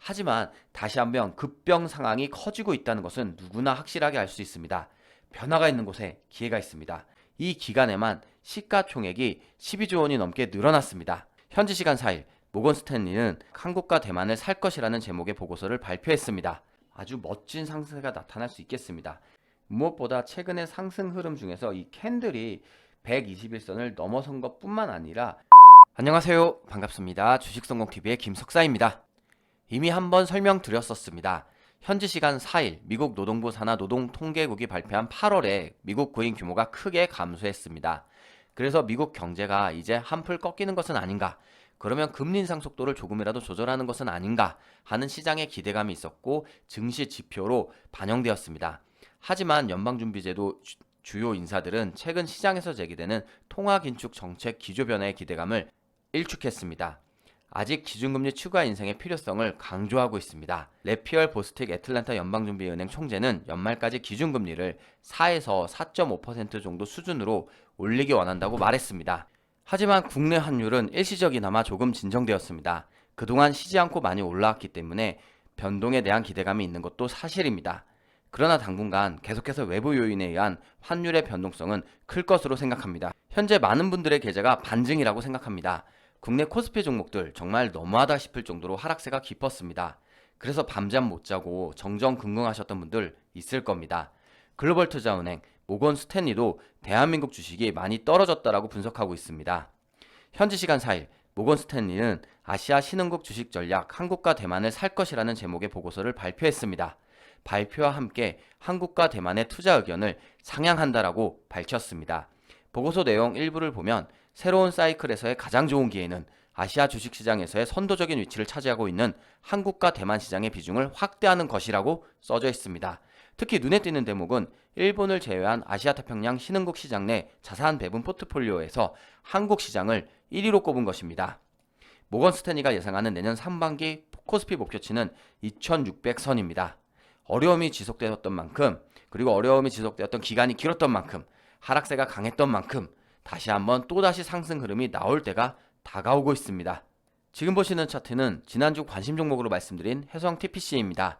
하지만 다시 한번 급병 상황이 커지고 있다는 것은 누구나 확실하게 알 수 있습니다. 변화가 있는 곳에 기회가 있습니다. 이 기간에만 시가총액이 12조 원이 넘게 늘어났습니다. 현지 시간 4일 모건 스탠리는 한국과 대만을 살 것이라는 제목의 보고서를 발표했습니다. 아주 멋진 상승세가 나타날 수 있겠습니다. 무엇보다 최근의 상승 흐름 중에서 이 캔들이 121선을 넘어선 것뿐만 아니라 안녕하세요. 반갑습니다. 주식성공TV의 김석사입니다. 이미 한번 설명드렸었습니다. 현지 시간 4일 미국 노동부 산하 노동통계국이 발표한 8월에 미국 구인 규모가 크게 감소했습니다. 그래서 미국 경제가 이제 한풀 꺾이는 것은 아닌가, 그러면 금리 인상 속도를 조금이라도 조절하는 것은 아닌가 하는 시장의 기대감이 있었고 증시 지표로 반영되었습니다. 하지만 연방준비제도 주요 인사들은 최근 시장에서 제기되는 통화긴축 정책 기조 변화의 기대감을 일축했습니다. 아직 기준금리 추가 인상의 필요성을 강조하고 있습니다. 레피얼 보스틱 애틀랜타 연방준비은행 총재는 연말까지 기준금리를 4에서 4.5% 정도 수준으로 올리기 원한다고 말했습니다. 하지만 국내 환율은 일시적이나마 조금 진정되었습니다. 그동안 쉬지 않고 많이 올라왔기 때문에 변동에 대한 기대감이 있는 것도 사실입니다. 그러나 당분간 계속해서 외부 요인에 의한 환율의 변동성은 클 것으로 생각합니다. 현재 많은 분들의 계좌가 반증이라고 생각합니다. 국내 코스피 종목들 정말 너무하다 싶을 정도로 하락세가 깊었습니다. 그래서 밤잠 못 자고 정정긍긍하셨던 분들 있을 겁니다. 글로벌 투자은행 모건 스탠리도 대한민국 주식이 많이 떨어졌다라고 분석하고 있습니다. 현지 시간 4일 모건 스탠리는 아시아 신흥국 주식 전략 한국과 대만을 살 것이라는 제목의 보고서를 발표했습니다. 발표와 함께 한국과 대만의 투자 의견을 상향한다라고 밝혔습니다. 보고서 내용 일부를 보면 새로운 사이클에서의 가장 좋은 기회는 아시아 주식시장에서의 선도적인 위치를 차지하고 있는 한국과 대만 시장의 비중을 확대하는 것이라고 써져 있습니다. 특히 눈에 띄는 대목은 일본을 제외한 아시아 태평양 신흥국 시장 내 자산 배분 포트폴리오에서 한국 시장을 1위로 꼽은 것입니다. 모건 스탠리가 예상하는 내년 상반기 코스피 목표치는 2600선입니다. 어려움이 지속되었던 만큼, 그리고 어려움이 지속되었던 기간이 길었던 만큼, 하락세가 강했던 만큼 다시 한번 또다시 상승 흐름이 나올 때가 다가오고 있습니다. 지금 보시는 차트는 지난주 관심 종목으로 말씀드린 해성 TPC입니다.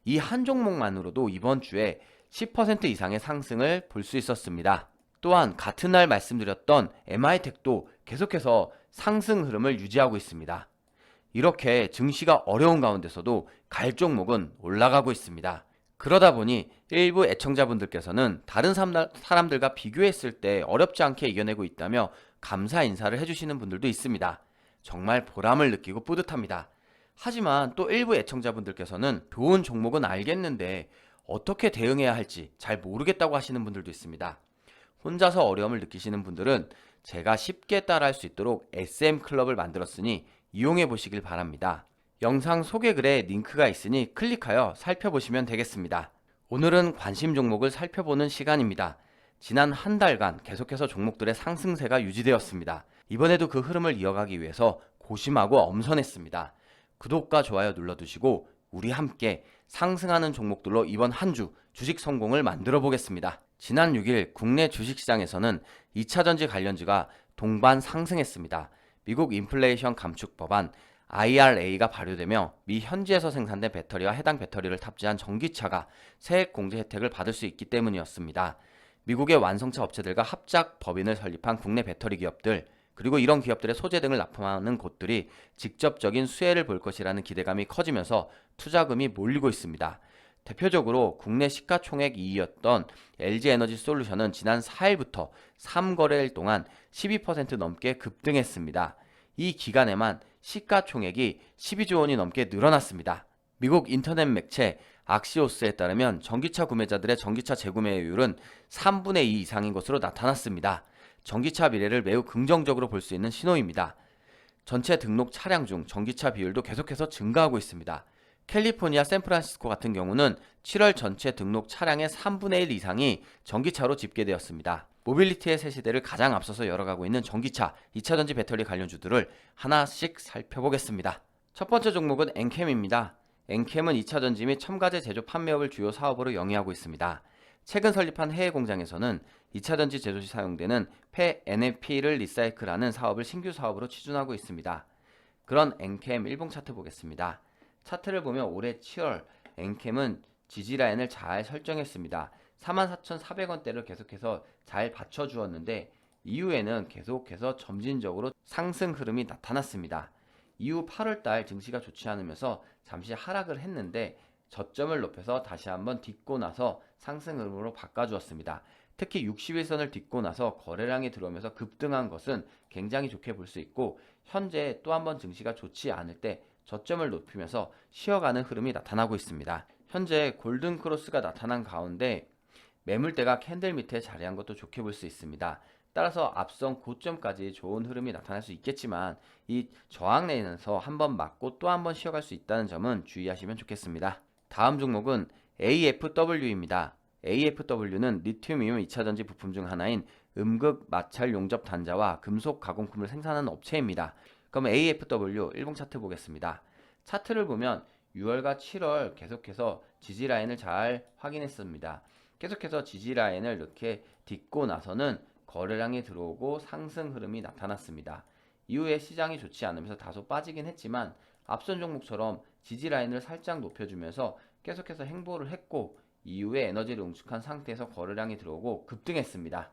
이 한 종목만으로도 이번 주에 10% 이상의 상승을 볼 수 있었습니다. 또한 같은 날 말씀드렸던 MI텍도 계속해서 상승 흐름을 유지하고 있습니다. 이렇게 증시가 어려운 가운데서도 갈 종목은 올라가고 있습니다. 그러다 보니 일부 애청자분들께서는 다른 사람들과 비교했을 때 어렵지 않게 이겨내고 있다며 감사 인사를 해주시는 분들도 있습니다. 정말 보람을 느끼고 뿌듯합니다. 하지만 또 일부 애청자분들께서는 좋은 종목은 알겠는데 어떻게 대응해야 할지 잘 모르겠다고 하시는 분들도 있습니다. 혼자서 어려움을 느끼시는 분들은 제가 쉽게 따라할 수 있도록 SM클럽을 만들었으니 이용해 보시길 바랍니다. 영상 소개글에 링크가 있으니 클릭하여 살펴보시면 되겠습니다. 오늘은 관심 종목을 살펴보는 시간입니다. 지난 한 달간 계속해서 종목들의 상승세가 유지되었습니다. 이번에도 그 흐름을 이어가기 위해서 고심하고 엄선했습니다. 구독과 좋아요 눌러두시고 우리 함께 상승하는 종목들로 이번 한 주 주식 성공을 만들어 보겠습니다. 지난 6일 국내 주식시장에서는 2차전지 관련주가 동반 상승했습니다. 미국 인플레이션 감축 법안 IRA가 발효되며 미 현지에서 생산된 배터리와 해당 배터리를 탑재한 전기차가 세액 공제 혜택을 받을 수 있기 때문이었습니다. 미국의 완성차 업체들과 합작 법인을 설립한 국내 배터리 기업들, 그리고 이런 기업들의 소재 등을 납품하는 곳들이 직접적인 수혜를 볼 것이라는 기대감이 커지면서 투자금이 몰리고 있습니다. 대표적으로 국내 시가총액 2위였던 LG에너지솔루션은 지난 4일부터 3거래일 동안 12% 넘게 급등했습니다. 이 기간에만 시가총액이 12조 원이 넘게 늘어났습니다. 미국 인터넷 매체 악시오스에 따르면 전기차 구매자들의 전기차 재구매율은 3분의 2 이상인 것으로 나타났습니다. 전기차 미래를 매우 긍정적으로 볼 수 있는 신호입니다. 전체 등록 차량 중 전기차 비율도 계속해서 증가하고 있습니다. 캘리포니아 샌프란시스코 같은 경우는 7월 전체 등록 차량의 3분의 1 이상이 전기차로 집계되었습니다. 모빌리티의 새 시대를 가장 앞서서 열어가고 있는 전기차, 2차전지 배터리 관련주들을 하나씩 살펴보겠습니다. 첫 번째 종목은 엔캠입니다. 엔캠은 2차전지 및 첨가제 제조 판매업을 주요 사업으로 영위하고 있습니다. 최근 설립한 해외 공장에서는 2차전지 제조 시 사용되는 폐 NFP를 리사이클하는 사업을 신규 사업으로 추진하고 있습니다. 그런 엔캠 일봉 차트 보겠습니다. 차트를 보면 올해 7월 엔캠은 지지 라인을 잘 설정했습니다. 44,400원대를 계속해서 잘 받쳐주었는데 이후에는 계속해서 점진적으로 상승 흐름이 나타났습니다. 이후 8월달 증시가 좋지 않으면서 잠시 하락을 했는데 저점을 높여서 다시 한번 딛고 나서 상승 흐름으로 바꿔주었습니다. 특히 60일선을 딛고 나서 거래량이 들어오면서 급등한 것은 굉장히 좋게 볼 수 있고, 현재 또 한번 증시가 좋지 않을 때 저점을 높이면서 쉬어가는 흐름이 나타나고 있습니다. 현재 골든크로스가 나타난 가운데 매물대가 캔들 밑에 자리한 것도 좋게 볼 수 있습니다. 따라서 앞선 고점까지 좋은 흐름이 나타날 수 있겠지만 이 저항 라인에서 한번 맞고 또 한번 쉬어갈 수 있다는 점은 주의하시면 좋겠습니다. 다음 종목은 AFW입니다. AFW는 리튬이온 2차전지 부품 중 하나인 음극 마찰 용접 단자와 금속 가공품을 생산하는 업체입니다. 그럼 AFW 일봉 차트 보겠습니다. 차트를 보면 6월과 7월 계속해서 지지 라인을 잘 확인했습니다. 계속해서 지지 라인을 이렇게 딛고 나서는 거래량이 들어오고 상승 흐름이 나타났습니다. 이후에 시장이 좋지 않으면서 다소 빠지긴 했지만 앞선 종목처럼 지지 라인을 살짝 높여주면서 계속해서 행보를 했고, 이후에 에너지를 응축한 상태에서 거래량이 들어오고 급등했습니다.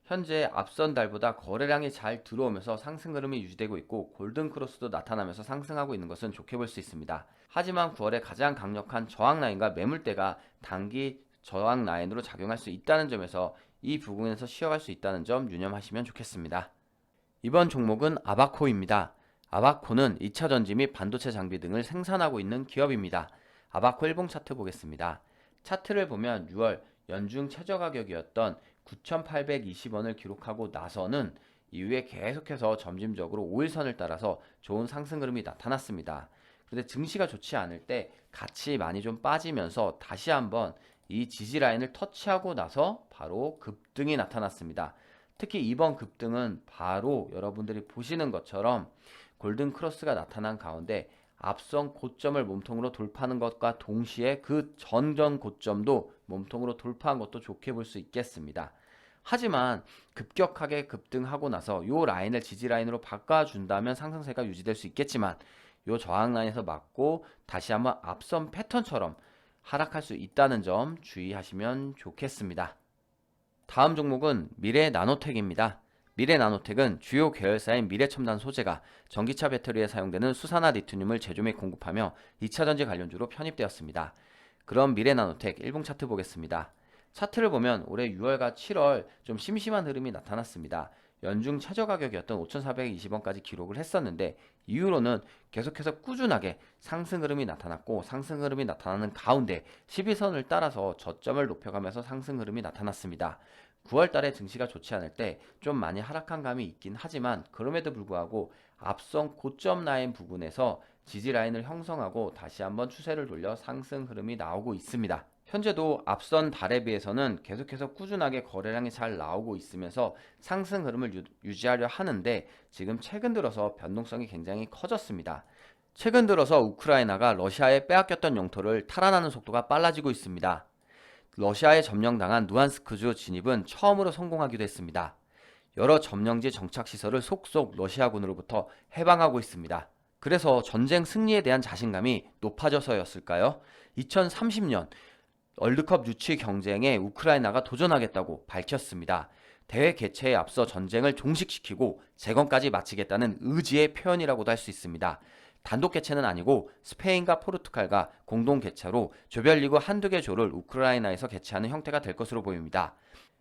현재 앞선 달보다 거래량이 잘 들어오면서 상승 흐름이 유지되고 있고 골든크로스도 나타나면서 상승하고 있는 것은 좋게 볼 수 있습니다. 하지만 9월에 가장 강력한 저항 라인과 매물대가 단기 저항 라인으로 작용할 수 있다는 점에서 이 부분에서 쉬어갈 수 있다는 점 유념하시면 좋겠습니다. 이번 종목은 아바코입니다. 아바코는 2차전지 및 반도체 장비 등을 생산하고 있는 기업입니다. 아바코 일봉 차트 보겠습니다. 차트를 보면 6월 연중 최저 가격이었던 9,820원을 기록하고 나서는 이후에 계속해서 점진적으로 5일선을 따라서 좋은 상승 흐름이 나타났습니다. 그런데 증시가 좋지 않을 때 같이 많이 좀 빠지면서 다시 한번 이 지지 라인을 터치하고 나서 바로 급등이 나타났습니다. 특히 이번 급등은 바로 여러분들이 보시는 것처럼 골든 크로스가 나타난 가운데 앞선 고점을 몸통으로 돌파하는 것과 동시에 그 전전 고점도 몸통으로 돌파한 것도 좋게 볼 수 있겠습니다. 하지만 급격하게 급등하고 나서 이 라인을 지지 라인으로 바꿔준다면 상승세가 유지될 수 있겠지만 이 저항 라인에서 맞고 다시 한번 앞선 패턴처럼 하락할 수 있다는 점 주의하시면 좋겠습니다. 다음 종목은 미래나노텍입니다. 미래나노텍은 주요 계열사인 미래첨단 소재가 전기차 배터리에 사용되는 수산화 리튬을 제조 및 공급하며 2차전지 관련주로 편입되었습니다. 그럼 미래나노텍 일봉 차트 보겠습니다. 차트를 보면 올해 6월과 7월 좀 심심한 흐름이 나타났습니다. 연중 최저 가격이었던 5,420원까지 기록을 했었는데 이후로는 계속해서 꾸준하게 상승 흐름이 나타났고, 상승 흐름이 나타나는 가운데 12선을 따라서 저점을 높여가면서 상승 흐름이 나타났습니다. 9월 달에 증시가 좋지 않을 때 좀 많이 하락한 감이 있긴 하지만 그럼에도 불구하고 앞선 고점 라인 부분에서 지지 라인을 형성하고 다시 한번 추세를 돌려 상승 흐름이 나오고 있습니다. 현재도 앞선 달에 비해서는 계속해서 꾸준하게 거래량이 잘 나오고 있으면서 상승 흐름을 유지하려 하는데 지금 최근 들어서 변동성이 굉장히 커졌습니다. 최근 들어서 우크라이나가 러시아에 빼앗겼던 영토를 탈환하는 속도가 빨라지고 있습니다. 러시아에 점령당한 누안스크주 진입은 처음으로 성공하기도 했습니다. 여러 점령지 정착시설을 속속 러시아군으로부터 해방하고 있습니다. 그래서 전쟁 승리에 대한 자신감이 높아져서였을까요? 2030년 월드컵 유치 경쟁에 우크라이나가 도전하겠다고 밝혔습니다. 대회 개최에 앞서 전쟁을 종식시키고 재건까지 마치겠다는 의지의 표현이라고도 할 수 있습니다. 단독 개최는 아니고 스페인과 포르투갈과 공동 개최로 조별리그 한두 개 조를 우크라이나에서 개최하는 형태가 될 것으로 보입니다.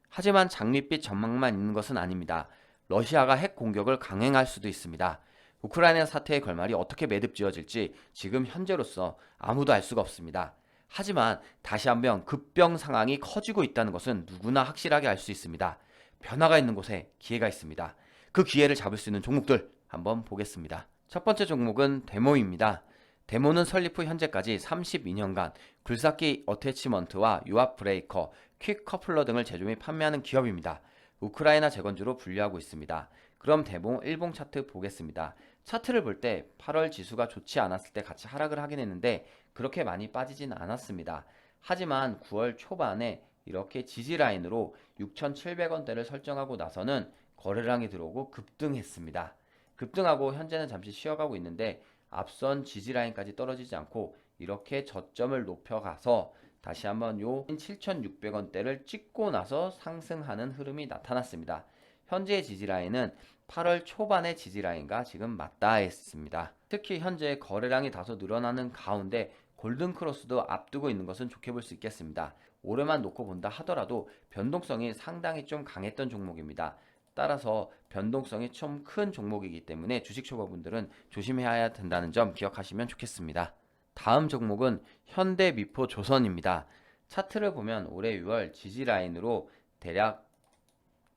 하지만 장밋빛 전망만 있는 것은 아닙니다. 러시아가 핵 공격을 강행할 수도 있습니다. 우크라이나 사태의 결말이 어떻게 매듭지어질지 지금 현재로서 아무도 알 수가 없습니다. 하지만 다시 한번 급병 상황이 커지고 있다는 것은 누구나 확실하게 알 수 있습니다. 변화가 있는 곳에 기회가 있습니다. 그 기회를 잡을 수 있는 종목들 한번 보겠습니다. 첫 번째 종목은 데모입니다. 데모는 설립 후 현재까지 32년간 굴삭기 어태치먼트와 유압 브레이커, 퀵 커플러 등을 제조 및 판매하는 기업입니다. 우크라이나 재건주로 분류하고 있습니다. 그럼 데모 일봉 차트 보겠습니다. 차트를 볼 때 8월 지수가 좋지 않았을 때 같이 하락을 하긴 했는데 그렇게 많이 빠지진 않았습니다. 하지만 9월 초반에 이렇게 지지 라인으로 6,700원대를 설정하고 나서는 거래량이 들어오고 급등했습니다. 급등하고 현재는 잠시 쉬어가고 있는데 앞선 지지 라인까지 떨어지지 않고 이렇게 저점을 높여가서 다시 한번 요 7,600원대를 찍고 나서 상승하는 흐름이 나타났습니다. 현재 지지 라인은 8월 초반의 지지 라인과 지금 맞닿아 있습니다. 특히 현재 거래량이 다소 늘어나는 가운데 골든크로스도 앞두고 있는 것은 좋게 볼 수 있겠습니다. 올해만 놓고 본다 하더라도 변동성이 상당히 좀 강했던 종목입니다. 따라서 변동성이 좀 큰 종목이기 때문에 주식 초보분들은 조심해야 된다는 점 기억하시면 좋겠습니다. 다음 종목은 현대미포조선입니다. 차트를 보면 올해 6월 지지 라인으로 대략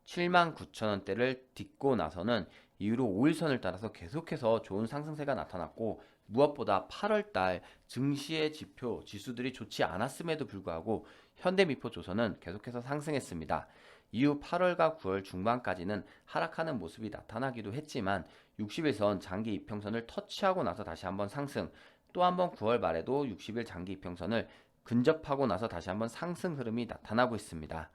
79,000원대를 딛고 나서는 이후로 5일선을 따라서 계속해서 좋은 상승세가 나타났고, 무엇보다 8월달 증시의 지표, 지수들이 좋지 않았음에도 불구하고 현대미포조선은 계속해서 상승했습니다. 이후 8월과 9월 중반까지는 하락하는 모습이 나타나기도 했지만 60일선 장기 이평선을 터치하고 나서 다시 한번 상승, 또 한번 9월 말에도 60일 장기 이평선을 근접하고 나서 다시 한번 상승 흐름이 나타나고 있습니다.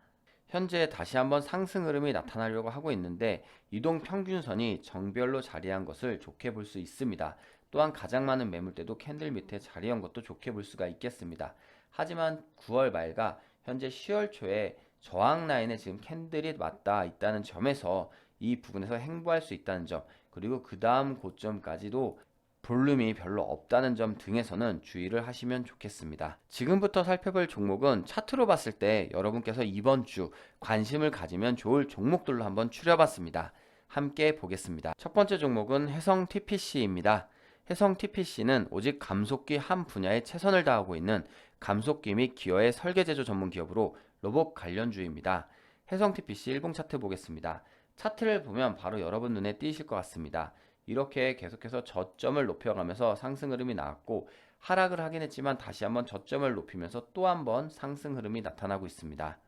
현재 다시 한번 상승 흐름이 나타나려고 하고 있는데 이동 평균선이 정별로 자리한 것을 좋게 볼 수 있습니다. 또한 가장 많은 매물대도 캔들 밑에 자리한 것도 좋게 볼 수가 있겠습니다. 하지만 9월 말과 현재 10월 초에 저항 라인에 지금 캔들이 맞닿아 있다는 점에서 이 부분에서 행보할 수 있다는 점, 그리고 그 다음 고점까지도 볼륨이 별로 없다는 점 등에서는 주의를 하시면 좋겠습니다. 지금부터 살펴볼 종목은 차트로 봤을 때 여러분께서 이번 주 관심을 가지면 좋을 종목들로 한번 추려봤습니다. 함께 보겠습니다. 첫 번째 종목은 해성 TPC입니다. 해성 TPC는 오직 감속기 한 분야에 최선을 다하고 있는 감속기 및 기어의 설계 제조 전문 기업으로 로봇 관련주입니다. 해성 TPC 일봉 차트 보겠습니다. 차트를 보면 바로 여러분 눈에 띄실 것 같습니다. 이렇게 계속해서 저점을 높여가면서 상승 흐름이 나왔고, 하락을 하긴 했지만 다시 한번 저점을 높이면서 또 한번 상승 흐름이 나타나고 있습니다.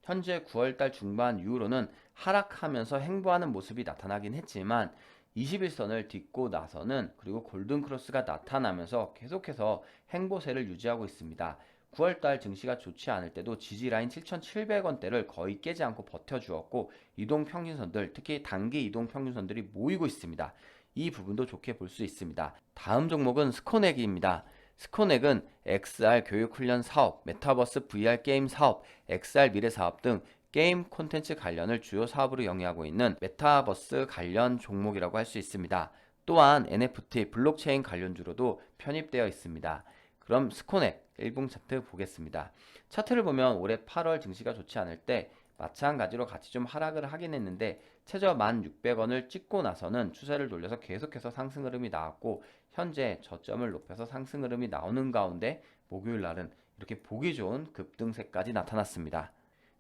현재 9월달 중반 이후로는 하락하면서 행보하는 모습이 나타나긴 했지만 21선을 딛고 나서는, 그리고 골든크로스가 나타나면서 계속해서 행보세를 유지하고 있습니다. 9월달 증시가 좋지 않을 때도 지지라인 7,700원대를 거의 깨지 않고 버텨주었고, 이동평균선들, 특히 단기 이동평균선들이 모이고 있습니다. 이 부분도 좋게 볼 수 있습니다. 다음 종목은 스코넥입니다. 스코넥은 XR 교육 훈련 사업, 메타버스 VR 게임 사업, XR 미래 사업 등 게임 콘텐츠 관련을 주요 사업으로 영위하고 있는 메타버스 관련 종목이라고 할 수 있습니다. 또한 NFT, 블록체인 관련주로도 편입되어 있습니다. 그럼 스코넥 일봉 차트 보겠습니다. 차트를 보면 올해 8월 증시가 좋지 않을 때 마찬가지로 같이 좀 하락을 하긴 했는데 최저 1,600원을 찍고 나서는 추세를 돌려서 계속해서 상승 흐름이 나왔고, 현재 저점을 높여서 상승 흐름이 나오는 가운데 목요일 날은 이렇게 보기 좋은 급등세까지 나타났습니다.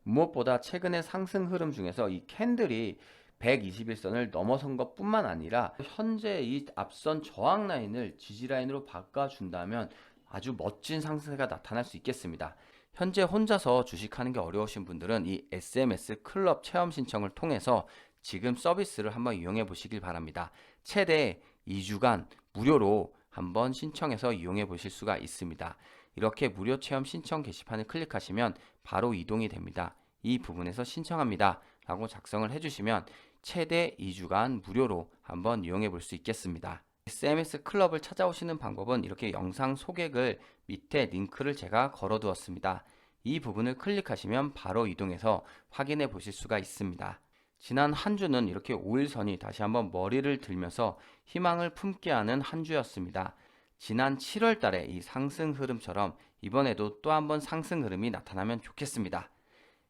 무엇보다 최근의 상승 흐름 중에서 이 캔들이 121선을 넘어선 것 뿐만 아니라 현재 이 앞선 저항 라인을 지지 라인으로 바꿔준다면 아주 멋진 상승세가 나타날 수 있겠습니다. 현재 혼자서 주식하는 게 어려우신 분들은 이 SMS 클럽 체험 신청을 통해서 지금 서비스를 한번 이용해 보시길 바랍니다. 최대 2주간 무료로 한번 신청해서 이용해 보실 수가 있습니다. 이렇게 무료 체험 신청 게시판을 클릭하시면 바로 이동이 됩니다. 이 부분에서 신청합니다 라고 작성을 해주시면 최대 2주간 무료로 한번 이용해 볼 수 있겠습니다. SMS 클럽을 찾아오시는 방법은 이렇게 영상 소개글 밑에 링크를 제가 걸어 두었습니다. 이 부분을 클릭하시면 바로 이동해서 확인해 보실 수가 있습니다. 지난 한 주는 이렇게 5일선이 다시 한번 머리를 들면서 희망을 품게 하는 한 주였습니다. 지난 7월 달에 이 상승 흐름처럼 이번에도 또 한번 상승 흐름이 나타나면 좋겠습니다.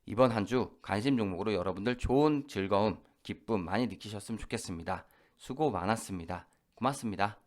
이번 한 주 관심 종목으로 여러분들 좋은 즐거움, 기쁨 많이 느끼셨으면 좋겠습니다. 수고 많았습니다. 고맙습니다.